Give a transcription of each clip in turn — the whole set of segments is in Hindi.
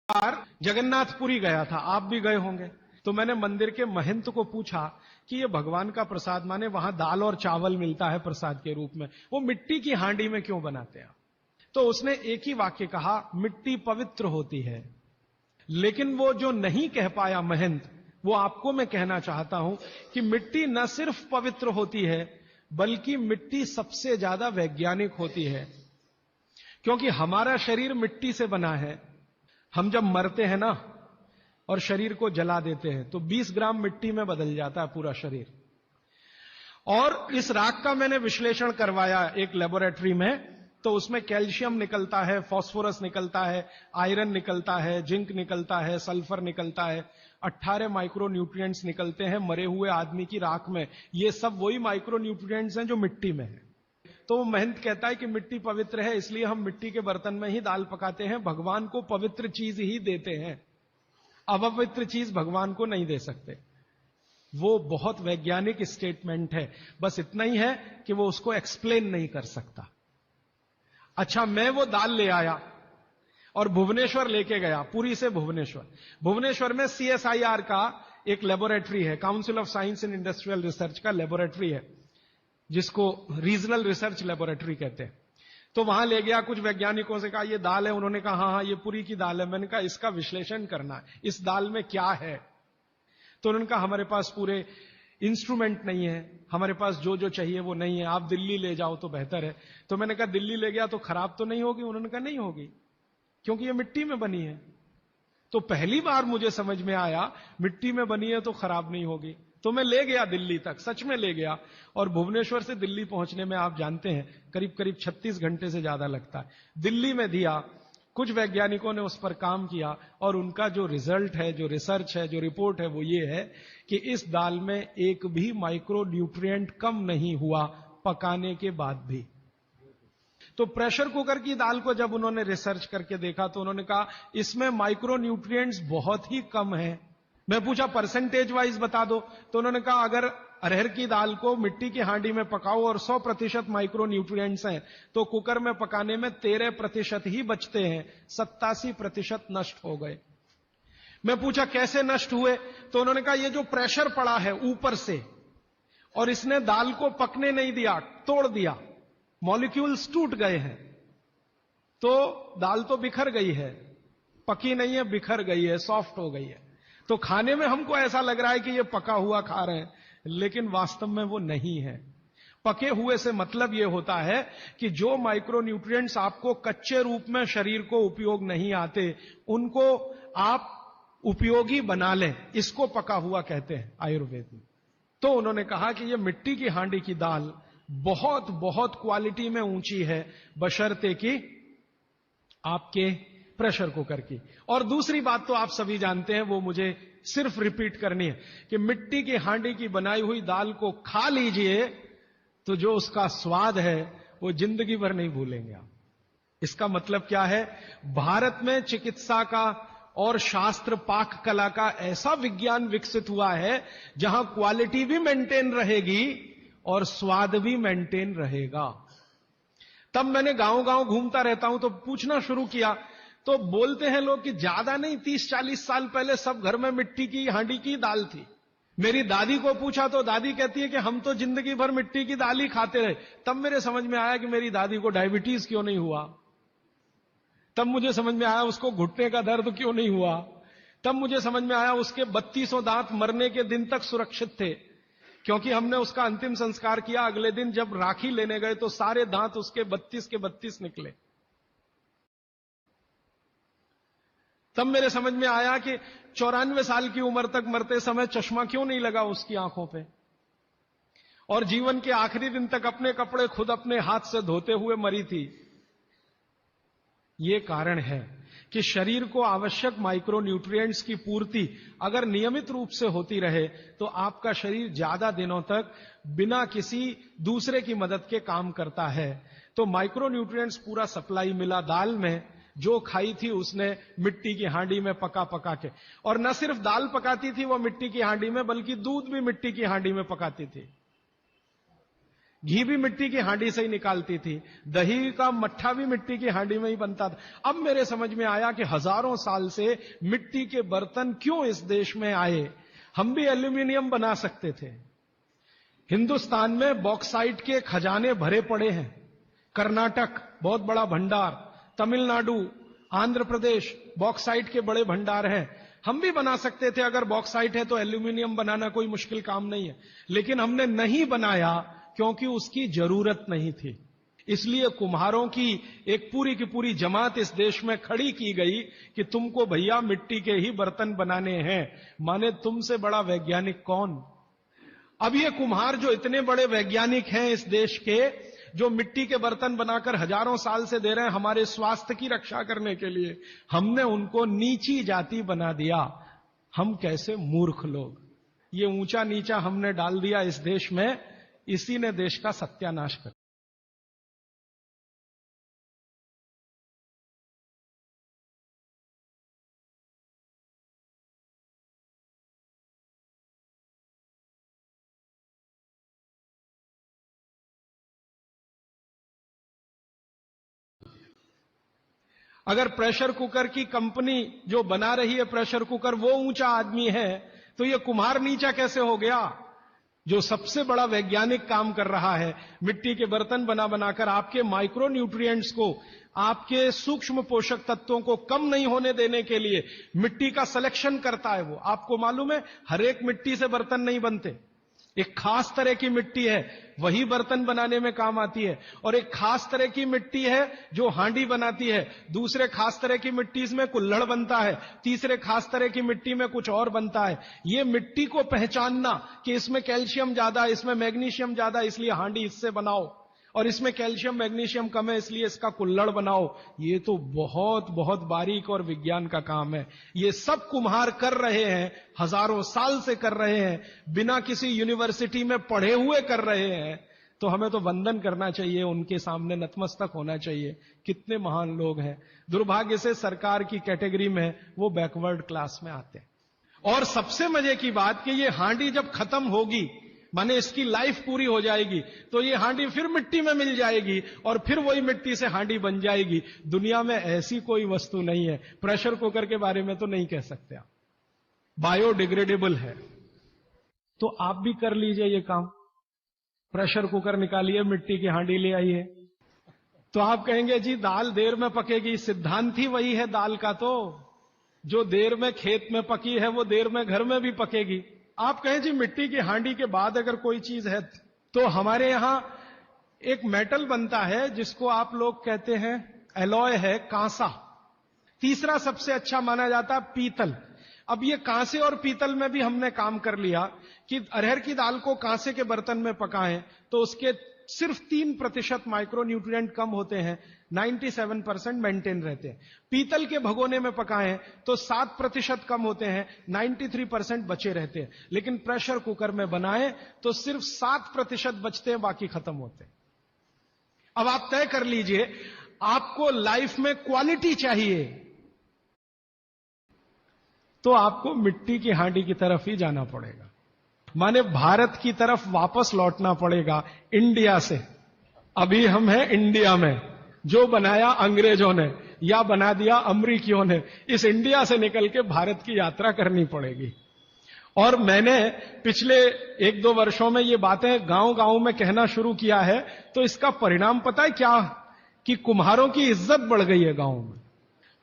बार जगन्नाथपुरी गया था, आप भी गए होंगे। तो मैंने मंदिर के महंत को पूछा कि ये भगवान का प्रसाद, माने वहां दाल और चावल मिलता है प्रसाद के रूप में, वो मिट्टी की हांडी में क्यों बनाते हैं? तो उसने एक ही वाक्य कहा, मिट्टी पवित्र होती है। लेकिन वो जो नहीं कह पाया महंत, वो आपको मैं कहना चाहता हूं कि मिट्टी न सिर्फ पवित्र होती है, बल्कि मिट्टी सबसे ज्यादा वैज्ञानिक होती है। क्योंकि हमारा शरीर मिट्टी से बना है। हम जब मरते हैं ना और शरीर को जला देते हैं तो 20 ग्राम मिट्टी में बदल जाता है पूरा शरीर। और इस राख का मैंने विश्लेषण करवाया एक लेबोरेटरी में, तो उसमें कैल्शियम निकलता है, फास्फोरस निकलता है, आयरन निकलता है, जिंक निकलता है, सल्फर निकलता है, 18 माइक्रो न्यूट्रिएंट्स निकलते हैं मरे हुए आदमी की राख में। ये सब वही माइक्रो न्यूट्रिएंट्स हैं जो मिट्टी में है। तो महंत कहता है कि मिट्टी पवित्र है, इसलिए हम मिट्टी के बर्तन में ही दाल पकाते हैं, भगवान को पवित्र चीज ही देते हैं, अपवित्र चीज भगवान को नहीं दे सकते। वो बहुत वैज्ञानिक स्टेटमेंट है, बस इतना ही है कि वो उसको एक्सप्लेन नहीं कर सकता। अच्छा, मैं वो दाल ले आया और भुवनेश्वर लेके गया, पुरी से भुवनेश्वर। भुवनेश्वर में CSIR का एक लेबोरेटरी है, council of science and industrial research का लेबोरेटरी है, जिसको रीजनल रिसर्च लेबोरेटरी कहते हैं। तो वहां ले गया, कुछ वैज्ञानिकों से कहा ये दाल है, उन्होंने कहा हाँ हाँ ये पुरी की दाल है। मैंने कहा इसका विश्लेषण करना है, इस दाल में क्या है? तो उन्होंने कहा हमारे पास पूरे इंस्ट्रूमेंट नहीं है, हमारे पास जो जो चाहिए वो नहीं है, आप दिल्ली ले जाओ तो बेहतर है। तो मैंने कहा दिल्ली ले गया तो खराब तो नहीं होगी? उन्होंने कहा नहीं होगी, क्योंकि ये मिट्टी में बनी है। तो पहली बार मुझे समझ में आया मिट्टी में बनी है तो खराब नहीं होगी। तो मैं ले गया दिल्ली तक, सच में ले गया। और भुवनेश्वर से दिल्ली पहुंचने में आप जानते हैं करीब करीब 36 घंटे से ज्यादा लगता है। दिल्ली में दिया, कुछ वैज्ञानिकों ने उस पर काम किया और उनका जो रिजल्ट है, जो रिसर्च है, जो रिपोर्ट है, वो ये है कि इस दाल में एक भी माइक्रो न्यूट्रिएंट कम नहीं हुआ पकाने के बाद भी। तो प्रेशर कुकर की दाल को जब उन्होंने रिसर्च करके देखा तो उन्होंने कहा इसमें माइक्रो न्यूट्रिएंट्स बहुत ही कम है। मैं पूछा परसेंटेज वाइज बता दो, तो उन्होंने कहा अगर अरहर की दाल को मिट्टी की हांडी में पकाओ और 100% माइक्रो न्यूट्रिएंट्स हैं, तो कुकर में पकाने में 13% ही बचते हैं, 87% नष्ट हो गए। मैं पूछा कैसे नष्ट हुए? तो उन्होंने कहा ये जो प्रेशर पड़ा है ऊपर से और इसने दाल को पकने नहीं दिया, तोड़ दिया, मॉलिक्यूल्स टूट गए हैं, तो दाल तो बिखर गई है, पकी नहीं है, बिखर गई है, सॉफ्ट हो गई है। तो खाने में हमको ऐसा लग रहा है कि ये पका हुआ खा रहे हैं, लेकिन वास्तव में वो नहीं है। पके हुए से मतलब यह होता है कि जो माइक्रो न्यूट्रिएंट्स आपको कच्चे रूप में शरीर को उपयोग नहीं आते, उनको आप उपयोगी बना लें, इसको पका हुआ कहते हैं आयुर्वेद में। तो उन्होंने कहा कि यह मिट्टी की हांडी की दाल बहुत बहुत क्वालिटी में ऊंची है, बशर्ते कि आपके प्रेशर कुकर की। और दूसरी बात तो आप सभी जानते हैं, वो मुझे सिर्फ रिपीट करनी है कि मिट्टी की हांडी की बनाई हुई दाल को खा लीजिए तो जो उसका स्वाद है वो जिंदगी भर नहीं भूलेंगे आप। इसका मतलब क्या है? भारत में चिकित्सा का और शास्त्र पाक कला का ऐसा विज्ञान विकसित हुआ है जहां क्वालिटी भी मेंटेन रहेगी और स्वाद भी मेंटेन रहेगा। तब मैंने गांव गांव घूमता रहता हूं तो पूछना शुरू किया, तो बोलते हैं लोग कि ज्यादा नहीं, 30-40 साल पहले सब घर में मिट्टी की हांडी की दाल थी। मेरी दादी को पूछा तो दादी कहती है कि हम तो जिंदगी भर मिट्टी की दाल ही खाते रहे। तब मेरे समझ में आया कि मेरी दादी को डायबिटीज क्यों नहीं हुआ। तब मुझे समझ में आया उसको घुटने का दर्द क्यों नहीं हुआ। तब मुझे समझ में आया उसके 3200 दांत मरने के दिन तक सुरक्षित थे, क्योंकि हमने उसका अंतिम संस्कार किया। अगले दिन जब राखी लेने गए तो सारे दांत उसके 32 के 32 निकले। तब मेरे समझ में आया कि 94 साल की उम्र तक मरते समय चश्मा क्यों नहीं लगा उसकी आंखों पे, और जीवन के आखिरी दिन तक अपने कपड़े खुद अपने हाथ से धोते हुए मरी थी। ये कारण है कि शरीर को आवश्यक माइक्रो न्यूट्रिएंट्स की पूर्ति अगर नियमित रूप से होती रहे तो आपका शरीर ज्यादा दिनों तक बिना किसी दूसरे की मदद के काम करता है। तो माइक्रो न्यूट्रिएंट्स पूरा सप्लाई मिला दाल में, जो खाई थी उसने मिट्टी की हांडी में पका पका के। और न सिर्फ दाल पकाती थी वो मिट्टी की हांडी में, बल्कि दूध भी मिट्टी की हांडी में पकाती थी। घी भी मिट्टी की हांडी से ही निकालती थी, दही का मट्ठा भी मिट्टी की हांडी में ही बनता था। अब मेरे समझ में आया कि हजारों साल से मिट्टी के बर्तन क्यों इस देश में आए। हम भी एल्यूमिनियम बना सकते थे। हिंदुस्तान में बॉक्साइट के खजाने भरे पड़े हैं। कर्नाटक बहुत बड़ा भंडार, तमिलनाडु, आंध्र प्रदेश बॉक्साइट के बड़े भंडार हैं। हम भी बना सकते थे, अगर बॉक्साइट है तो एल्यूमिनियम बनाना कोई मुश्किल काम नहीं है, लेकिन हमने नहीं बनाया क्योंकि उसकी जरूरत नहीं थी। इसलिए कुम्हारों की एक पूरी की पूरी जमात इस देश में खड़ी की गई कि तुमको भैया मिट्टी के ही बर्तन बनाने हैं। माने तुमसे बड़ा वैज्ञानिक कौन। अब ये कुम्हार जो इतने बड़े वैज्ञानिक हैं इस देश के, जो मिट्टी के बर्तन बनाकर हजारों साल से दे रहे हैं हमारे स्वास्थ्य की रक्षा करने के लिए, हमने उनको नीची जाति बना दिया। हम कैसे मूर्ख लोग, ये ऊंचा नीचा हमने डाल दिया इस देश में, इसी ने देश का सत्यानाश कर। अगर प्रेशर कुकर की कंपनी जो बना रही है प्रेशर कुकर वो ऊंचा आदमी है, तो ये कुम्हार नीचा कैसे हो गया। जो सबसे बड़ा वैज्ञानिक काम कर रहा है, मिट्टी के बर्तन बना बनाकर आपके माइक्रो न्यूट्रिएंट्स को, आपके सूक्ष्म पोषक तत्वों को कम नहीं होने देने के लिए मिट्टी का सिलेक्शन करता है वो। आपको मालूम है, हर एक मिट्टी से बर्तन नहीं बनते। एक खास तरह की मिट्टी है, वही बर्तन बनाने में काम आती है, और एक खास तरह की मिट्टी है जो हांडी बनाती है। दूसरे खास तरह की मिट्टी में कुल्हड़ बनता है, तीसरे खास तरह की मिट्टी में कुछ और बनता है। ये मिट्टी को पहचानना कि इसमें कैल्शियम ज्यादा, इसमें मैग्नीशियम ज्यादा, इसलिए हांडी इससे बनाओ, और इसमें कैल्शियम मैग्नीशियम कम है इसलिए इसका कुल्हड़ बनाओ, ये तो बहुत बहुत बारीक और विज्ञान का काम है। ये सब कुम्हार कर रहे हैं, हजारों साल से कर रहे हैं, बिना किसी यूनिवर्सिटी में पढ़े हुए कर रहे हैं। तो हमें तो वंदन करना चाहिए, उनके सामने नतमस्तक होना चाहिए। कितने महान लोग हैं। दुर्भाग्य से सरकार की कैटेगरी में वो बैकवर्ड क्लास में आते हैं। और सबसे मजे की बात कि ये हांडी जब खत्म होगी, माने इसकी लाइफ पूरी हो जाएगी, तो ये हांडी फिर मिट्टी में मिल जाएगी और फिर वही मिट्टी से हांडी बन जाएगी। दुनिया में ऐसी कोई वस्तु नहीं है। प्रेशर कुकर के बारे में तो नहीं कह सकते आप, बायोडिग्रेडेबल है। तो आप भी कर लीजिए ये काम, प्रेशर कुकर निकालिए, मिट्टी की हांडी ले आइए। तो आप कहेंगे जी दाल देर में पकेगी, सिद्धांत ही वही है दाल का, तो जो देर में खेत में पकी है वो देर में घर में भी पकेगी। आप कहें जी मिट्टी की हांडी के बाद अगर कोई चीज है, तो हमारे यहां एक मेटल बनता है जिसको आप लोग कहते हैं एलॉय है, कांसा। तीसरा सबसे अच्छा माना जाता है पीतल। अब ये कांसे और पीतल में भी हमने काम कर लिया कि अरहर की दाल को कांसे के बर्तन में पकाएं तो उसके सिर्फ 3% माइक्रो न्यूट्रिएंट कम होते हैं, 97% मेंटेन रहते हैं। पीतल के भगोने में पकाएं तो 7% कम होते हैं, 93% बचे रहते हैं। लेकिन प्रेशर कुकर में बनाएं तो सिर्फ 7% बचते हैं, बाकी खत्म होते हैं। अब आप तय कर लीजिए, आपको लाइफ में क्वालिटी चाहिए तो आपको मिट्टी की हांडी की तरफ ही जाना पड़ेगा। माने भारत की तरफ वापस लौटना पड़ेगा, इंडिया से। अभी हम हैं इंडिया में, जो बनाया अंग्रेजों ने या बना दिया अमरीकियों ने। इस इंडिया से निकल के भारत की यात्रा करनी पड़ेगी। और मैंने पिछले 1-2 वर्षों में ये बातें गांव-गांव में कहना शुरू किया है, तो इसका परिणाम पता है क्या, कि कुम्हारों की इज्जत बढ़ गई है गांव में।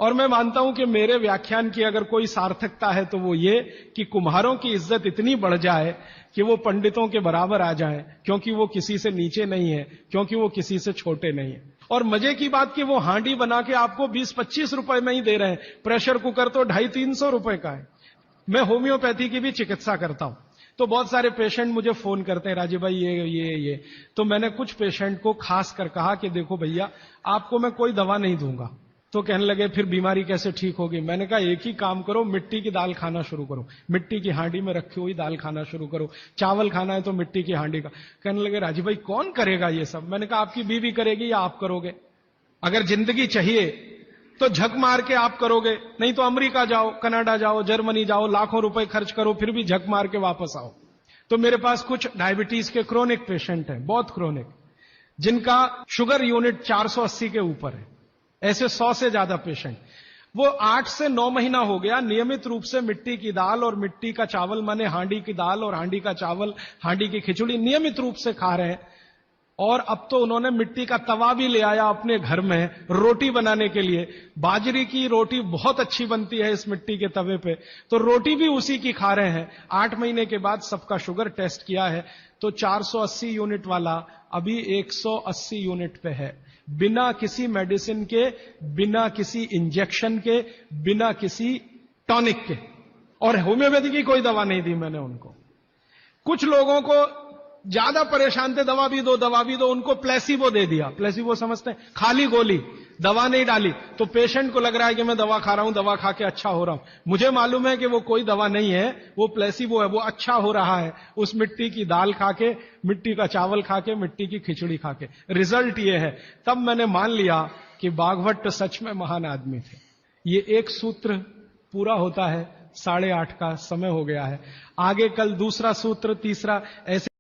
और मैं मानता हूं कि मेरे व्याख्यान की अगर कोई सार्थकता है तो वो ये कि कुम्हारों की इज्जत इतनी बढ़ जाए कि वो पंडितों के बराबर आ जाएं, क्योंकि वो किसी से नीचे नहीं है, क्योंकि वो किसी से छोटे नहीं है। और मजे की बात कि वो हांडी बना के आपको 20-25 रुपए में ही दे रहे हैं, प्रेशर कुकर तो 250-300 रुपए का है। मैं होम्योपैथी की भी चिकित्सा करता हूं, तो बहुत सारे पेशेंट मुझे फोन करते हैं, राजीव भाई ये। तो मैंने कुछ पेशेंट को खास कर कहा कि देखो भैया, आपको मैं कोई दवा नहीं दूंगा। तो कहने लगे फिर बीमारी कैसे ठीक होगी। मैंने कहा एक ही काम करो, मिट्टी की दाल खाना शुरू करो, मिट्टी की हांडी में रखी हुई दाल खाना शुरू करो। चावल खाना है तो मिट्टी की हांडी का। कहने लगे राजीव भाई कौन करेगा ये सब। मैंने कहा आपकी बीवी करेगी या आप करोगे। अगर जिंदगी चाहिए तो झक मार के आप करोगे, नहीं तो अमेरिका जाओ, कनाडा जाओ, जर्मनी जाओ, लाखों रुपए खर्च करो, फिर भी झक मार के वापस आओ। तो मेरे पास कुछ डायबिटीज के क्रोनिक पेशेंट हैं, बहुत क्रोनिक। जिनका शुगर यूनिट 480 के ऊपर है, ऐसे 100 से ज्यादा पेशेंट। वो 8 से 9 महीना हो गया नियमित रूप से मिट्टी की दाल और मिट्टी का चावल, माने हांडी की दाल और हांडी का चावल, हांडी की खिचड़ी नियमित रूप से खा रहे हैं। और अब तो उन्होंने मिट्टी का तवा भी ले आया अपने घर में रोटी बनाने के लिए। बाजरे की रोटी बहुत अच्छी बनती है इस मिट्टी के तवे पे, तो रोटी भी उसी की खा रहे हैं। 8 महीने के बाद सबका शुगर टेस्ट किया है तो 480 यूनिट वाला अभी 180 यूनिट पे है, बिना किसी मेडिसिन के, बिना किसी इंजेक्शन के, बिना किसी टॉनिक के। और होम्योपैथी की कोई दवा नहीं दी मैंने उनको। कुछ लोगों को ज्यादा परेशान थे, दवा भी दो, उनको प्लेसिबो दे दिया। प्लेसिबो समझते हैं, खाली गोली, दवा नहीं डाली। तो पेशेंट को लग रहा है कि मैं दवा खा रहा हूं, दवा खा के अच्छा हो रहा हूं। मुझे मालूम है कि वो कोई दवा नहीं है, वो प्लेसिबो है, वो अच्छा हो रहा है उस मिट्टी की दाल खा के, मिट्टी का चावल खा के, मिट्टी की खिचड़ी खा के। रिजल्ट ये है। तब मैंने मान लिया कि बागभट्ट सच में महान आदमी थे। ये एक सूत्र पूरा होता है, 8:30 का समय हो गया है। आगे कल दूसरा सूत्र, तीसरा, ऐसे